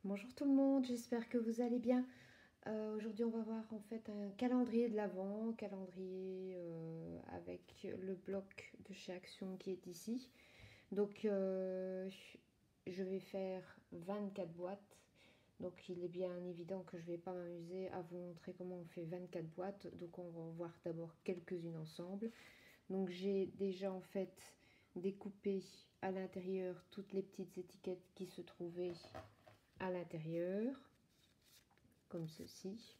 Bonjour tout le monde, j'espère que vous allez bien. Aujourd'hui, on va voir en fait un calendrier de l'Avent, calendrier avec le bloc de chez Action qui est ici. Donc, je vais faire 24 boîtes. Donc, il est bien évident que je ne vais pas m'amuser à vous montrer comment on fait 24 boîtes. Donc, on va en voir d'abord quelques-unes ensemble. Donc, j'ai déjà en fait découpé à l'intérieur toutes les petites étiquettes qui se trouvaient à l'intérieur, comme ceci.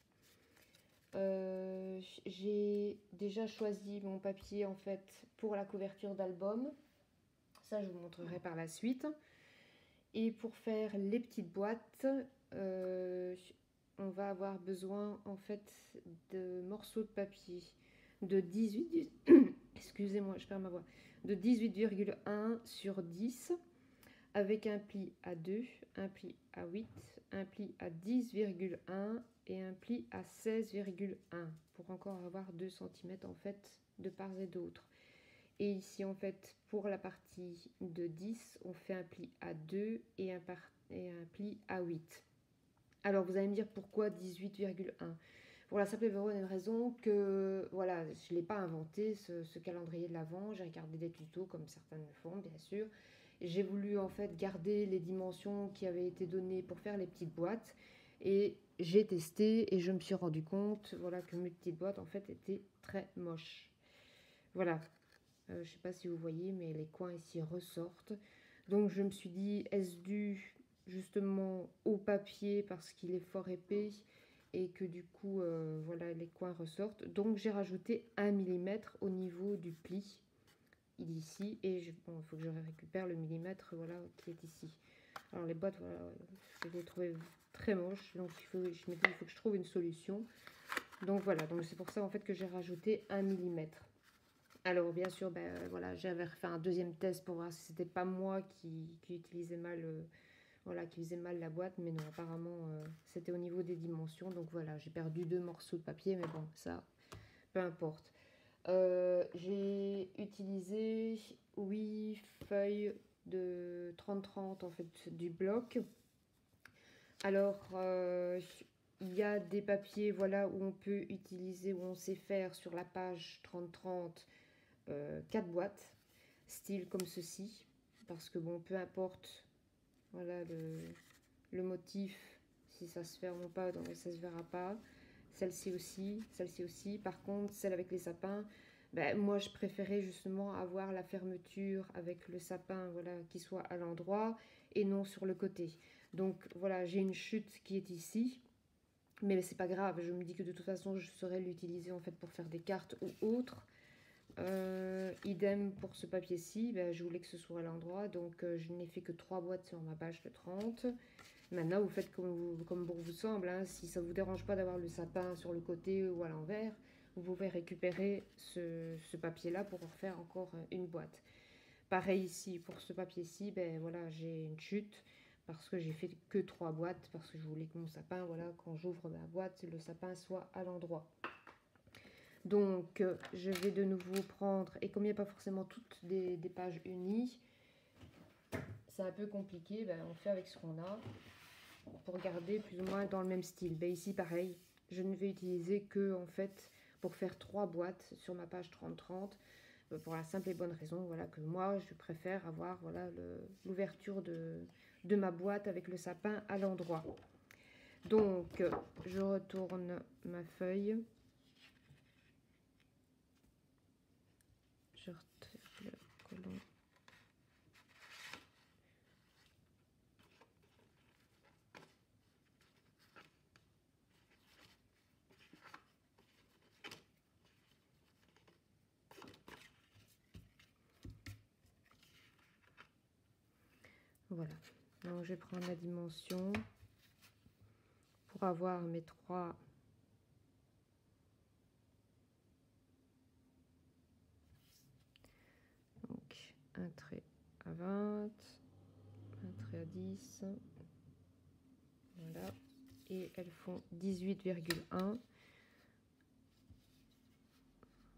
J'ai déjà choisi mon papier en fait pour la couverture d'album. Ça, je vous montrerai par la suite. Et pour faire les petites boîtes, on va avoir besoin en fait de morceaux de papier de 18, excusez-moi, je perds ma voix, de 18,1 sur 10 avec un pli à 2, un pli à 8, un pli à 10,1 et un pli à 16,1 pour encore avoir 2 cm en fait de part et d'autre. Et ici en fait pour la partie de 10, on fait un pli à 2 et un pli à 8. Alors vous allez me dire pourquoi 18,1 ? Pour la simple et bonne raison que voilà, je ne l'ai pas inventé ce calendrier de l'Avent, j'ai regardé des tutos comme certains le font bien sûr. J'ai voulu en fait garder les dimensions qui avaient été données pour faire les petites boîtes et j'ai testé et je me suis rendu compte voilà, que mes petites boîtes en fait étaient très moches. Voilà, je ne sais pas si vous voyez mais les coins ici ressortent. Donc je me suis dit est-ce dû justement au papier parce qu'il est fort épais et que du coup voilà les coins ressortent. Donc j'ai rajouté 1 mm au niveau du pli ici et il faut que je récupère le millimètre voilà, qui est ici. Alors les boîtes, voilà, je les ai trouvées très moches, donc je me dis il faut que je trouve une solution. Donc voilà, donc c'est pour ça en fait que j'ai rajouté 1 mm. Alors bien sûr, ben, voilà, j'avais refait un deuxième test pour voir si c'était pas moi qui utilisais mal, voilà, qui faisait mal la boîte, mais non, apparemment c'était au niveau des dimensions. Donc voilà, j'ai perdu 2 morceaux de papier, mais bon, ça, peu importe. J'ai utilisé 8 feuilles de 30-30 en fait du bloc. Alors il y a des papiers voilà où on peut utiliser, où on sait faire sur la page 30-30 4 boîtes, style comme ceci, parce que bon, peu importe voilà le motif, si ça se ferme ou pas, donc ça se verra pas. Celle-ci aussi, celle-ci aussi. Par contre, celle avec les sapins, ben, moi je préférais justement avoir la fermeture avec le sapin voilà, qui soit à l'endroit et non sur le côté. Donc voilà, j'ai une chute qui est ici. Mais c'est pas grave, je me dis que de toute façon je saurais l'utiliser en fait pour faire des cartes ou autres. Idem pour ce papier-ci, ben, je voulais que ce soit à l'endroit, donc je n'ai fait que 3 boîtes sur ma page de 30. Maintenant, vous faites comme bon vous semble, hein. Si ça ne vous dérange pas d'avoir le sapin sur le côté ou à l'envers, vous pouvez récupérer ce papier-là pour en faire encore une boîte. Pareil ici, pour ce papier-ci, ben, voilà, j'ai une chute parce que j'ai fait que 3 boîtes, parce que je voulais que mon sapin, voilà, quand j'ouvre ma boîte, le sapin soit à l'endroit. Donc, je vais de nouveau prendre, et comme il n'y a pas forcément toutes des pages unies, c'est un peu compliqué, ben, on fait avec ce qu'on a pour garder plus ou moins dans le même style. Ben, ici, pareil, je ne vais utiliser que, en fait, pour faire 3 boîtes sur ma page 30-30, pour la simple et bonne raison, voilà, que moi, je préfère avoir, voilà, l'ouverture de ma boîte avec le sapin à l'endroit. Donc, je retourne ma feuille. Je retire le collant. Voilà. Donc, je vais prendre la dimension pour avoir mes 3. Donc, un trait à 20, un trait à 10. Voilà. Et elles font 18,1.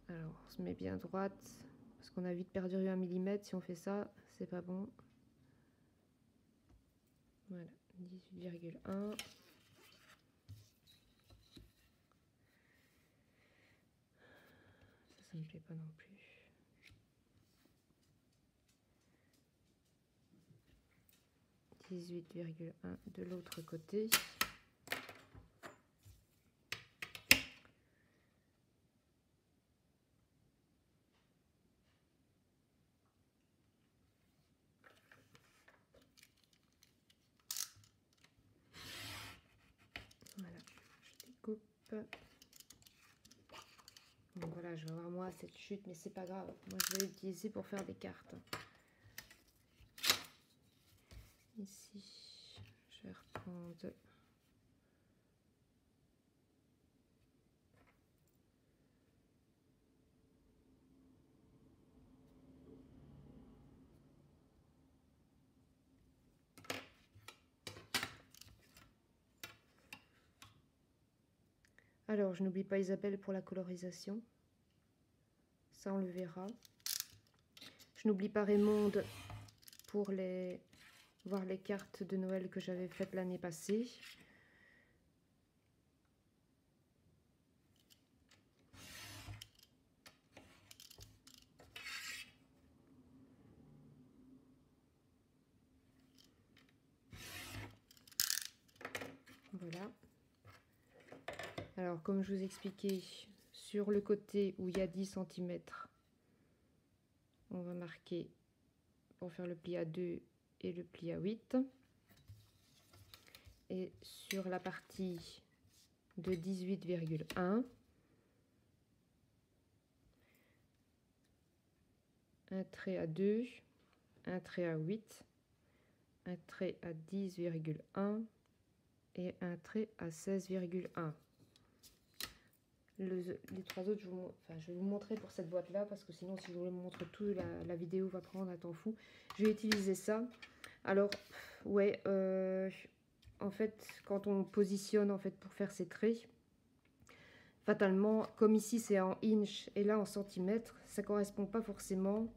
Alors, on se met bien droite, parce qu'on a vite perdu 1 mm. Si on fait ça, c'est pas bon. Voilà, 18,1. Ça me plaît pas non plus. 18,1 de l'autre côté. Voilà, je découpe. Donc voilà, je vais avoir moi cette chute, mais c'est pas grave. Moi, je vais l'utiliser pour faire des cartes. Ici, je vais reprendre. Alors, je n'oublie pas Isabelle pour la colorisation. Ça, on le verra. Je n'oublie pas Raymonde pour voir les cartes de Noël que j'avais faites l'année passée. Voilà. Alors, comme je vous expliquais, sur le côté où il y a 10 cm, on va marquer pour faire le pli à 2 et le pli à 8. Et sur la partie de 18,1, un trait à 2, un trait à 8, un trait à 10,1 et un trait à 16,1. Les trois autres, je vais vous montrer pour cette boîte là, parce que sinon si je vous montre tout, la vidéo va prendre un temps fou. Je vais utiliser ça. Alors ouais, en fait quand on positionne en fait pour faire ces traits, fatalement comme ici c'est en inch et là en centimètres, ça correspond pas forcément.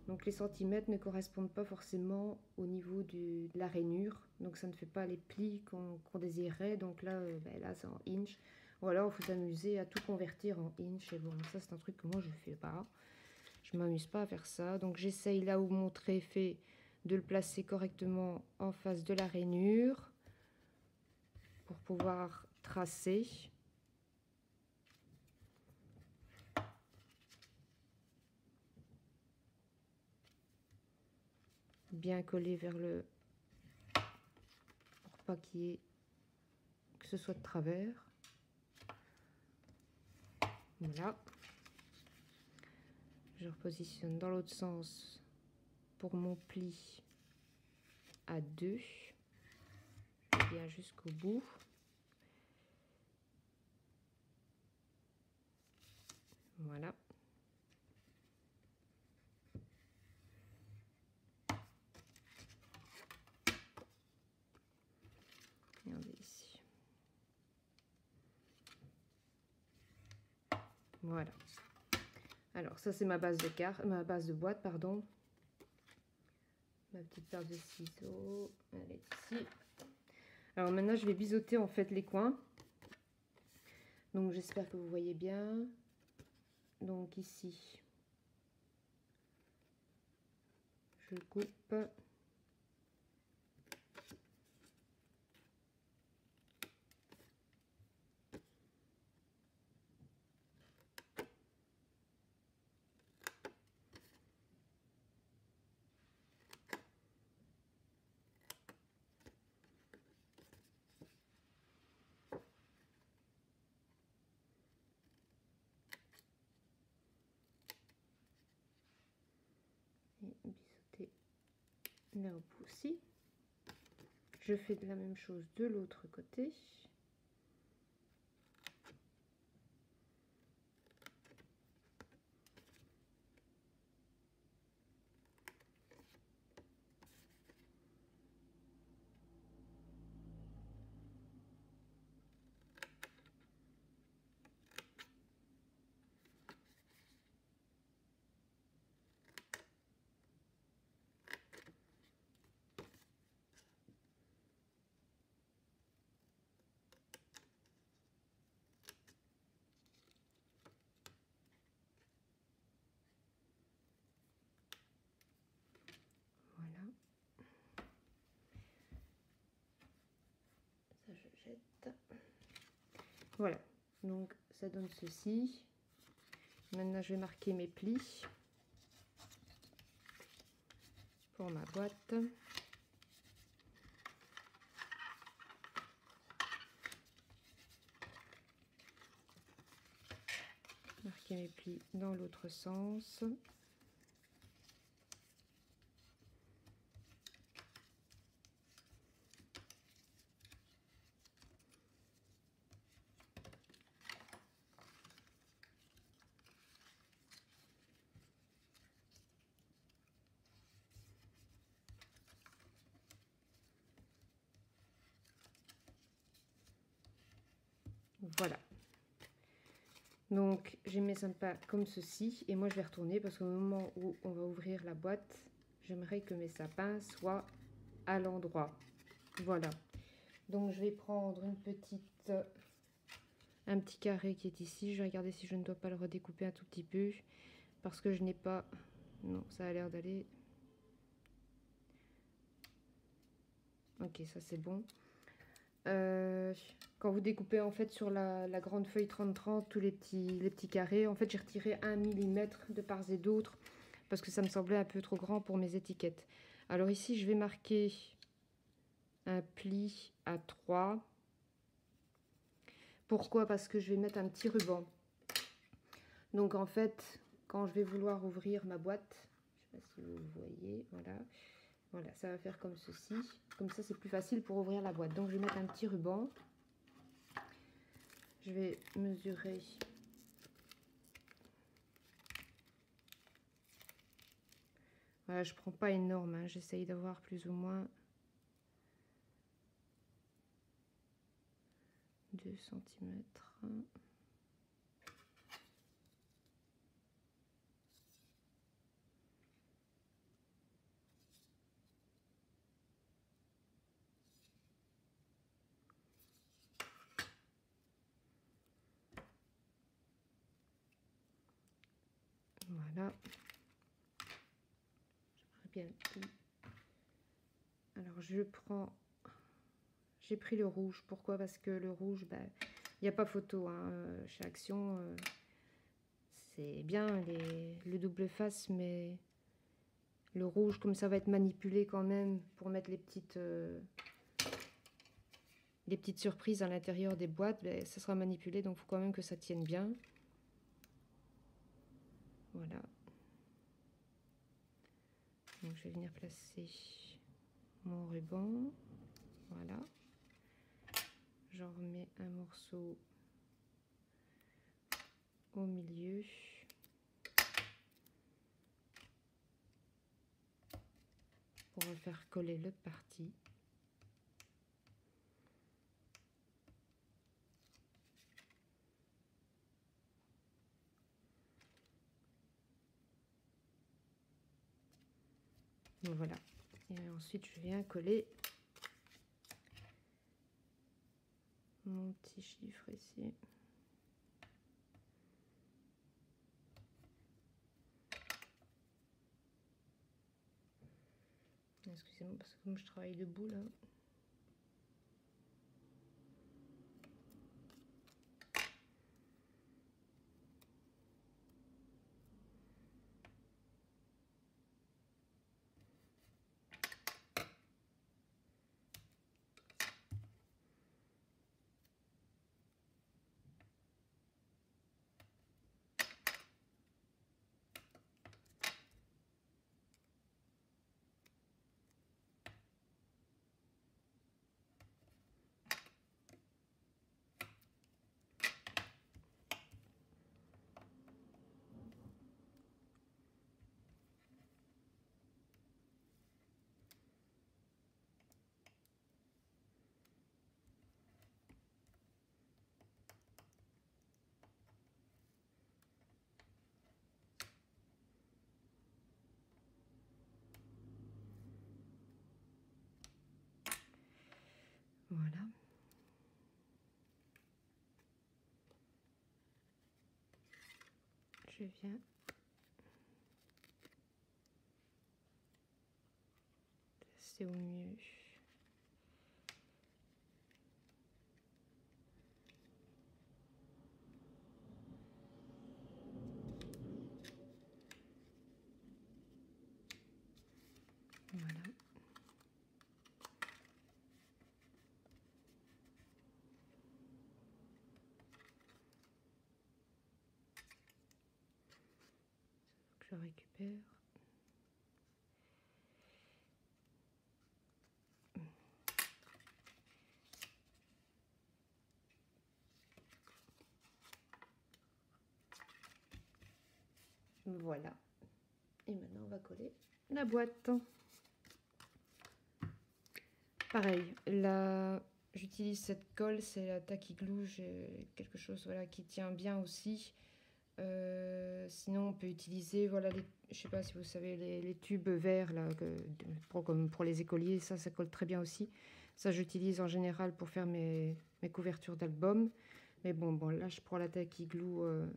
Donc les centimètres ne correspondent pas forcément au niveau de la rainure, donc ça ne fait pas les plis qu'on désirait. Donc là, là c'est en inch. Ou alors il faut s'amuser à tout convertir en inch. Et bon, ça c'est un truc que moi je ne fais pas. Je m'amuse pas à faire ça. Donc j'essaye là où mon trait fait de le placer correctement en face de la rainure pour pouvoir tracer. Bien coller vers le... pour pas qu'il y ait... que ce soit de travers. Voilà. Je repositionne dans l'autre sens pour mon pli à 2. Je viens jusqu'au bout. Voilà. Regardez ici. Voilà. Alors ça c'est ma base de carte, ma base de boîte, pardon. Ma petite paire de ciseaux, elle est ici. Alors maintenant je vais biseauter en fait les coins. Donc j'espère que vous voyez bien. Donc ici, je coupe. Et biseauter là au bout aussi. Je fais de la même chose de l'autre côté. jette. Voilà, donc ça donne ceci. Maintenant, je vais marquer mes plis pour ma boîte. Marquer mes plis dans l'autre sens. Voilà. Donc j'ai mis sympa comme ceci et moi je vais retourner parce qu'au moment où on va ouvrir la boîte, j'aimerais que mes sapins soient à l'endroit. Voilà. Donc je vais prendre un petit carré qui est ici. Je vais regarder si je ne dois pas le redécouper un tout petit peu parce que je n'ai pas... Non, ça a l'air d'aller. Ok, ça c'est bon. Quand vous découpez en fait sur la grande feuille 30-30 tous les petits carrés, en fait j'ai retiré 1 mm de part et d'autre parce que ça me semblait un peu trop grand pour mes étiquettes. Alors ici je vais marquer un pli à 3. Pourquoi? Parce que je vais mettre un petit ruban. Donc en fait quand je vais vouloir ouvrir ma boîte, je ne sais pas si vous voyez, voilà, ça va faire comme ceci. Comme ça c'est plus facile pour ouvrir la boîte. Donc je vais mettre un petit ruban. Je vais mesurer voilà, je prends pas énorme, hein. J'essaye d'avoir plus ou moins 2 cm. Voilà. Bien. Alors j'ai pris le rouge. Pourquoi? Parce que le rouge, il n'y a pas photo, hein. Chez Action, c'est bien le double face, mais le rouge, comme ça va être manipulé quand même pour mettre les petites surprises à l'intérieur des boîtes, ça sera manipulé, donc il faut quand même que ça tienne bien. Voilà. Donc je vais venir placer mon ruban. Voilà. J'en remets un morceau au milieu. Pour faire coller l'autre partie. Donc voilà. Et ensuite, je viens coller mon petit chiffre ici. Excusez-moi, parce que comme je travaille debout là. Voilà. Je viens placer au mieux. Je récupère. Voilà. Et maintenant, on va coller la boîte. Pareil, là, j'utilise cette colle, c'est la Tacky Glue, j'ai quelque chose voilà, qui tient bien aussi. Sinon, on peut utiliser, voilà, je sais pas si vous savez, les tubes verts, là, comme pour les écoliers, ça colle très bien aussi. Ça, j'utilise en général pour faire mes couvertures d'albums. Mais bon, là, je prends la Tacky Glue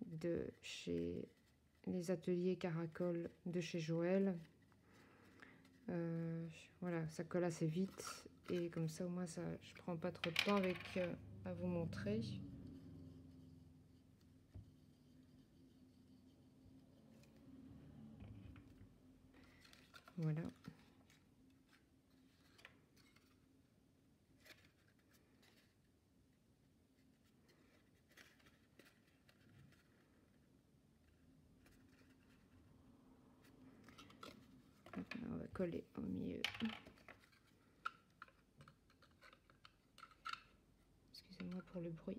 de chez les ateliers Caracol de chez Joël. Voilà, ça colle assez vite et comme ça au moins ça, je prends pas trop de temps avec à vous montrer. Voilà. Maintenant, on va coller au milieu. Excusez-moi pour le bruit.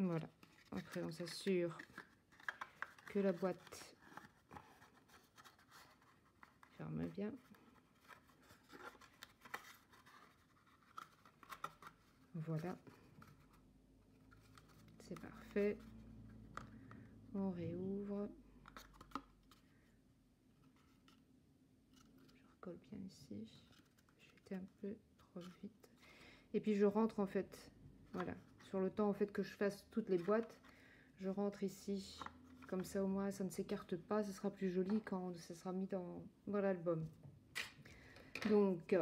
Voilà. Après, on s'assure que la boîte ferme bien. Voilà. C'est parfait. On réouvre. Je recolle bien ici. J'étais un peu trop vite. Et puis je rentre en fait, voilà, sur le temps en fait que je fasse toutes les boîtes, je rentre ici, comme ça au moins ça ne s'écarte pas, ce sera plus joli quand ça sera mis dans l'album. Donc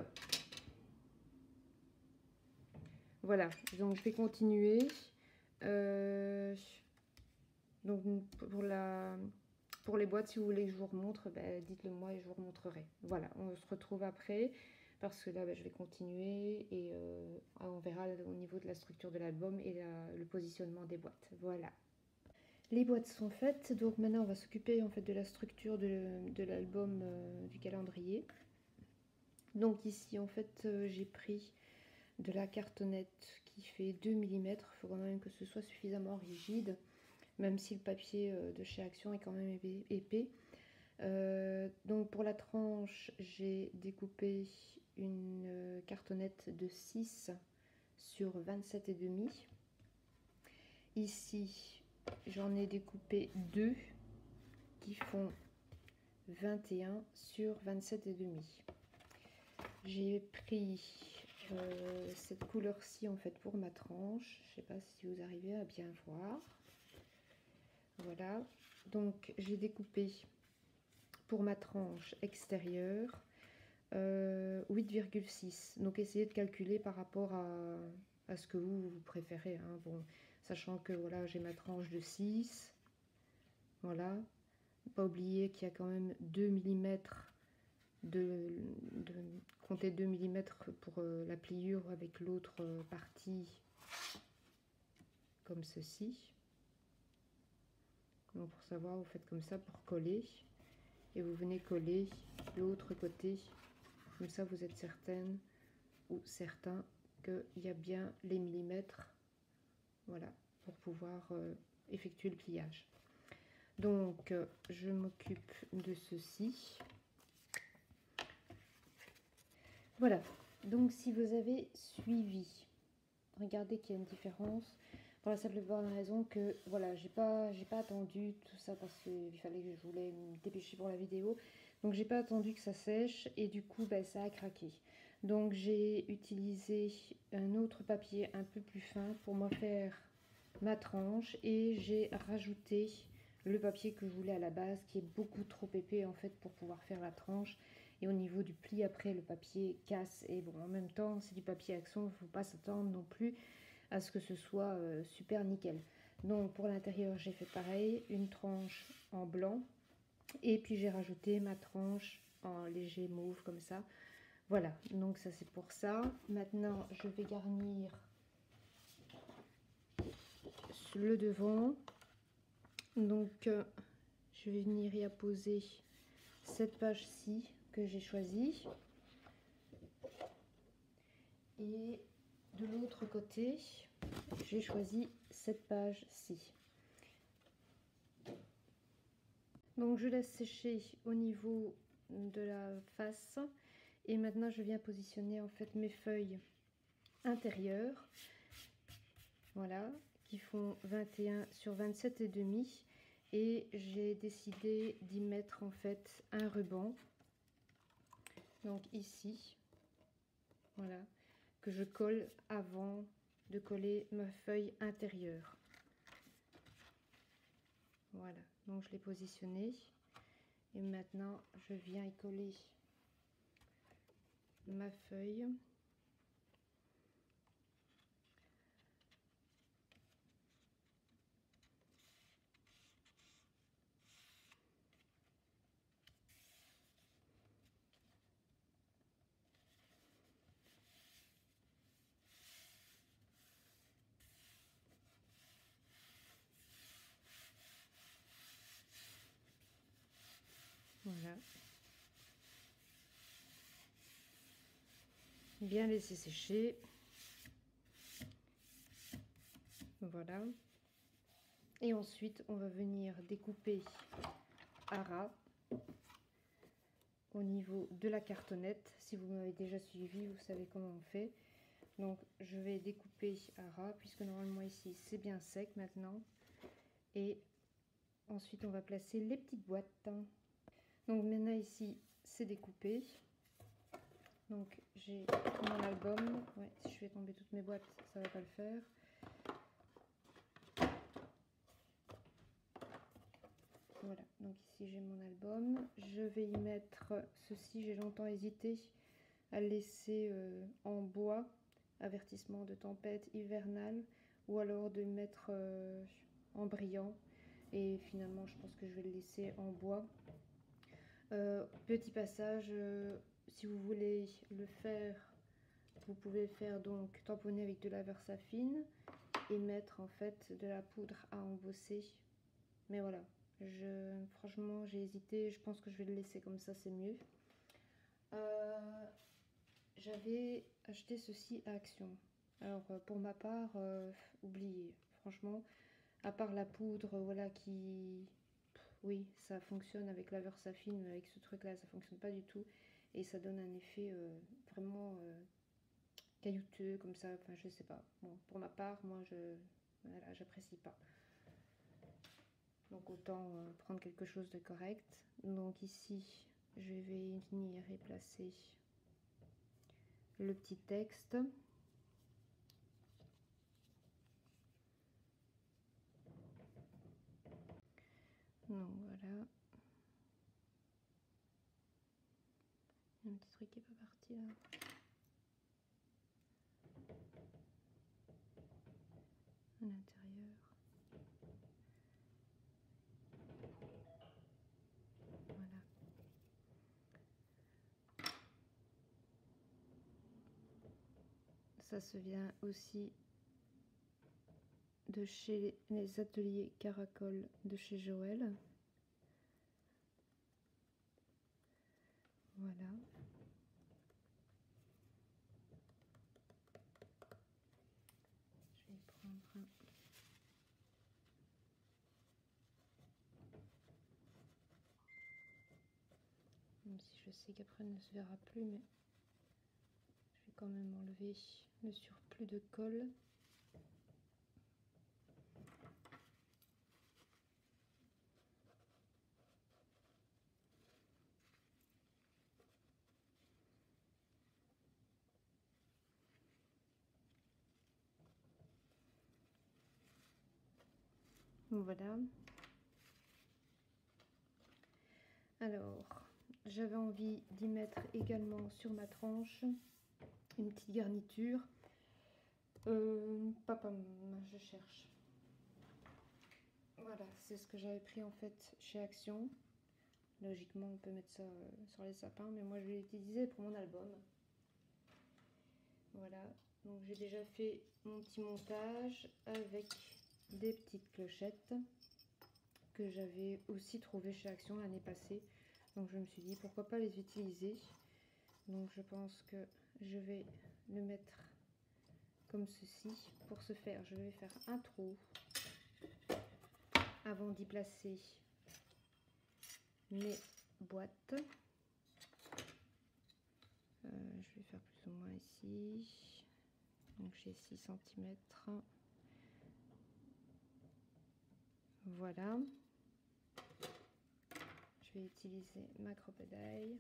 voilà, donc je vais continuer. Donc pour les boîtes, si vous voulez que je vous remontre, ben, dites-le moi et je vous remontrerai. Voilà, on se retrouve après. Parce que là, ben, je vais continuer et on verra au niveau de la structure de l'album et le positionnement des boîtes. Voilà. Les boîtes sont faites, donc maintenant on va s'occuper en fait de la structure de l'album du calendrier. Donc ici en fait j'ai pris de la cartonnette qui fait 2 mm, il faut quand même que ce soit suffisamment rigide, même si le papier de chez Action est quand même épais. Donc pour la tranche, j'ai découpé une cartonnette de 6 sur 27,5. Ici, j'en ai découpé 2 qui font 21 sur 27,5. J'ai pris cette couleur-ci en fait pour ma tranche. Je ne sais pas si vous arrivez à bien voir. Voilà. Donc j'ai découpé pour ma tranche extérieure 8,6. Donc essayez de calculer par rapport à ce que vous préférez. Hein. Bon, sachant que voilà, j'ai ma tranche de 6. Voilà. Pas oublier qu'il y a quand même 2 mm compter 2 mm pour la pliure avec l'autre partie comme ceci. Donc pour savoir, vous faites comme ça pour coller et vous venez coller l'autre côté. Comme ça, vous êtes certaine ou certain qu'il y a bien les millimètres, voilà, pour pouvoir effectuer le pliage. Donc, je m'occupe de ceci. Voilà. Donc, si vous avez suivi, regardez qu'il y a une différence. Pour la simple bonne raison que, voilà, j'ai pas attendu tout ça parce qu'il fallait que je voulais me dépêcher pour la vidéo. Donc, j'ai pas attendu que ça sèche et du coup, ben, ça a craqué. Donc j'ai utilisé un autre papier un peu plus fin pour me faire ma tranche et j'ai rajouté le papier que je voulais à la base qui est beaucoup trop épais en fait pour pouvoir faire la tranche Et au niveau du pli, après, le papier casse. Et bon, en même temps, c'est du papier Axon, il ne faut pas s'attendre non plus à ce que ce soit super nickel. Donc pour l'intérieur, j'ai fait pareil, une tranche en blanc. Et puis j'ai rajouté ma tranche en léger mauve comme ça. Voilà, donc ça c'est pour ça. Maintenant, je vais garnir le devant. Donc je vais venir y apposer cette page-ci que j'ai choisie. Et de l'autre côté, j'ai choisi cette page-ci. Donc je laisse sécher au niveau de la face. Et maintenant, je viens positionner en fait mes feuilles intérieures. Voilà, qui font 21 sur 27 et demi. Et j'ai décidé d'y mettre en fait un ruban. Donc ici, voilà, que je colle avant de coller ma feuille intérieure. Voilà, donc je l'ai positionné. Et maintenant, je viens y coller ma feuille. Voilà. Bien laisser sécher. Voilà. Et ensuite, on va venir découper à ras au niveau de la cartonnette. Si vous m'avez déjà suivi, vous savez comment on fait. Donc, je vais découper à ras, puisque normalement ici, c'est bien sec maintenant. Et ensuite, on va placer les petites boîtes. Donc, maintenant ici, c'est découpé. Donc, j'ai mon album. Ouais, si je fais tomber toutes mes boîtes, ça va pas le faire. Voilà, donc ici j'ai mon album. Je vais y mettre ceci. J'ai longtemps hésité à le laisser en bois, avertissement de tempête hivernale, ou alors de le mettre en brillant. Et finalement, je pense que je vais le laisser en bois. Petit passage, si vous voulez le faire, vous pouvez faire donc tamponner avec de la Versafine et mettre en fait de la poudre à embosser. Mais voilà. Franchement, j'ai hésité. Je pense que je vais le laisser comme ça, c'est mieux. J'avais acheté ceci à Action. Alors, pour ma part, oubliez. Franchement, à part la poudre, voilà, oui, ça fonctionne avec la Versafine, mais avec ce truc-là, ça fonctionne pas du tout. Et ça donne un effet vraiment caillouteux, comme ça. Enfin, je sais pas. Bon, pour ma part, moi, voilà, j'apprécie pas. Donc autant prendre quelque chose de correct. Donc ici, je vais venir y placer le petit texte. Donc voilà. Il y a un petit truc qui est pas parti là. À l'intérieur. Voilà. Ça se vient aussi de chez les ateliers Caracol de chez Joël. Voilà. Je vais prendre un. Même si je sais qu'après elle ne se verra plus, mais je vais quand même enlever le surplus de colle. Voilà. Alors, j'avais envie d'y mettre également sur ma tranche une petite garniture. Papa, je cherche. Voilà, c'est ce que j'avais pris en fait chez Action. Logiquement, on peut mettre ça sur les sapins, mais moi je l'ai utilisé pour mon album. Voilà, donc j'ai déjà fait mon petit montage avec des petites clochettes que j'avais aussi trouvées chez Action l'année passée. Donc je me suis dit pourquoi pas les utiliser. Donc je pense que je vais le mettre comme ceci. Pour ce faire, je vais faire un trou avant d'y placer mes boîtes. Je vais faire plus ou moins ici. Donc j'ai 6 cm. Voilà. Je vais utiliser ma crocodile.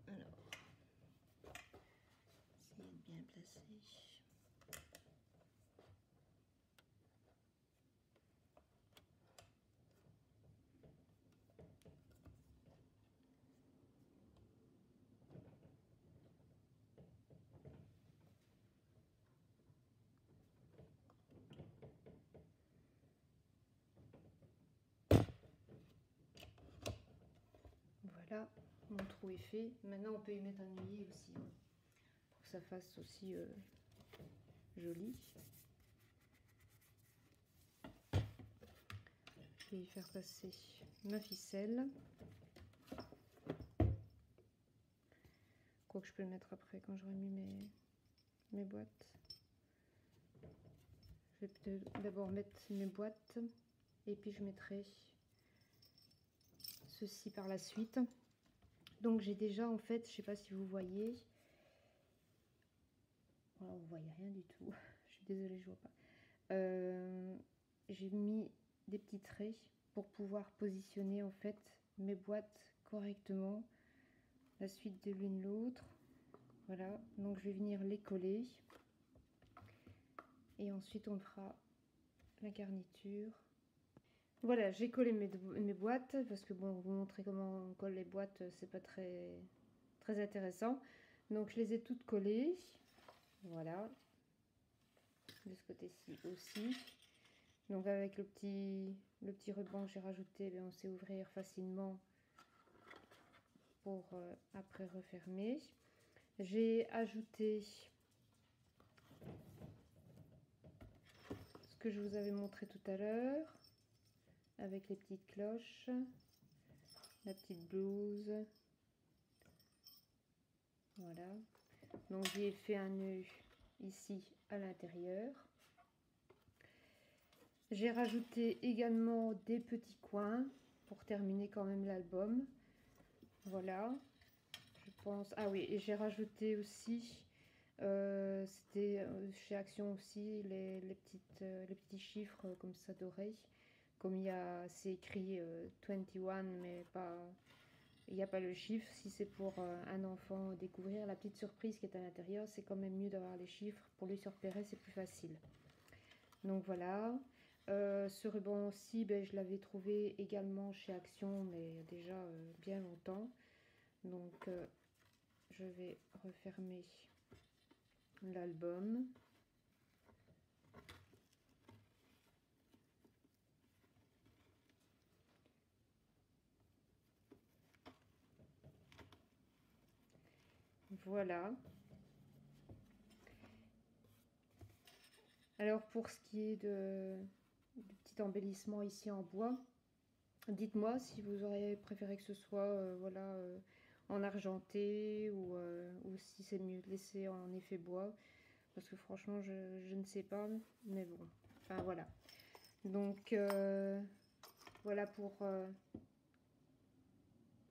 Alors, essayer de bien placer. Voilà, mon trou est fait. Maintenant, on peut y mettre un œillet aussi, hein, pour que ça fasse aussi joli. Je vais y faire passer ma ficelle. Quoique je peux le mettre après quand j'aurai mis mes boîtes. Je vais peut-être d'abord mettre mes boîtes et puis je mettrai ceci par la suite. Donc j'ai déjà en fait, je sais pas si vous voyez, voilà, vous voyez rien du tout. Je suis désolée, je vois pas. J'ai mis des petits traits pour pouvoir positionner en fait mes boîtes correctement, la suite de l'une l'autre. Voilà, donc je vais venir les coller et ensuite on fera la garniture. Voilà, j'ai collé mes boîtes parce que bon, vous montrer comment on colle les boîtes, c'est pas très intéressant. Donc je les ai toutes collées. Voilà. De ce côté-ci aussi. Donc avec le petit ruban que j'ai rajouté, on sait ouvrir facilement pour après refermer. J'ai ajouté ce que je vous avais montré tout à l'heure avec les petites cloches, la petite blouse. Voilà. Donc j'ai fait un nœud ici à l'intérieur. J'ai rajouté également des petits coins pour terminer quand même l'album. Voilà. Je pense. Ah oui, et j'ai rajouté aussi, c'était chez Action aussi, les petits chiffres comme ça dorés. Comme il y a, c'est écrit 21, mais pas, il n'y a pas le chiffre. Si c'est pour un enfant découvrir la petite surprise qui est à l'intérieur, c'est quand même mieux d'avoir les chiffres. Pour lui se repérer, c'est plus facile. Donc voilà. Ce ruban aussi, je l'avais trouvé également chez Action, mais déjà bien longtemps. Donc je vais refermer l'album. Voilà. Alors pour ce qui est du petit embellissement ici en bois, dites-moi si vous auriez préféré que ce soit voilà, en argenté ou si c'est mieux de laisser en effet bois. Parce que franchement, je ne sais pas. Mais bon, enfin voilà. Donc voilà pour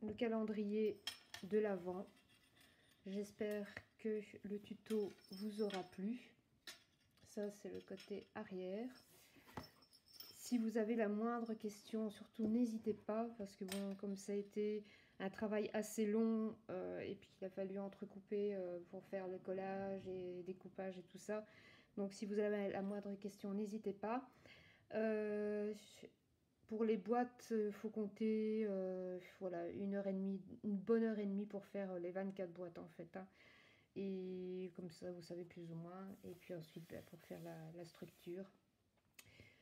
le calendrier de l'Avent. J'espère que le tuto vous aura plu. Ça, c'est le côté arrière. Si vous avez la moindre question, surtout n'hésitez pas, parce que bon, comme ça a été un travail assez long, et puis qu'il a fallu entrecouper pour faire le collage et découpage et tout ça. Donc si vous avez la moindre question, n'hésitez pas. Pour les boîtes, il faut compter voilà, 1 h 30, une bonne heure et demie pour faire les 24 boîtes en fait, hein. Et comme ça, vous savez plus ou moins. Et puis ensuite, pour faire la structure.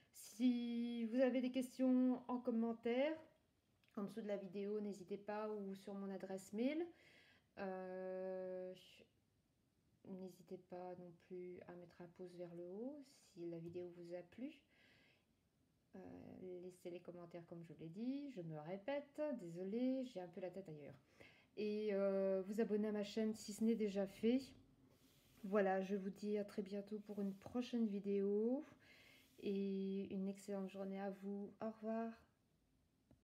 Si vous avez des questions en commentaire, en dessous de la vidéo, n'hésitez pas, ou sur mon adresse mail. N'hésitez pas non plus à mettre un pouce vers le haut si la vidéo vous a plu. Laissez les commentaires comme je l'ai dit, je me répète, désolée, j'ai un peu la tête ailleurs. Et vous abonner à ma chaîne si ce n'est déjà fait. Voilà, je vous dis à très bientôt pour une prochaine vidéo et une excellente journée à vous. Au revoir.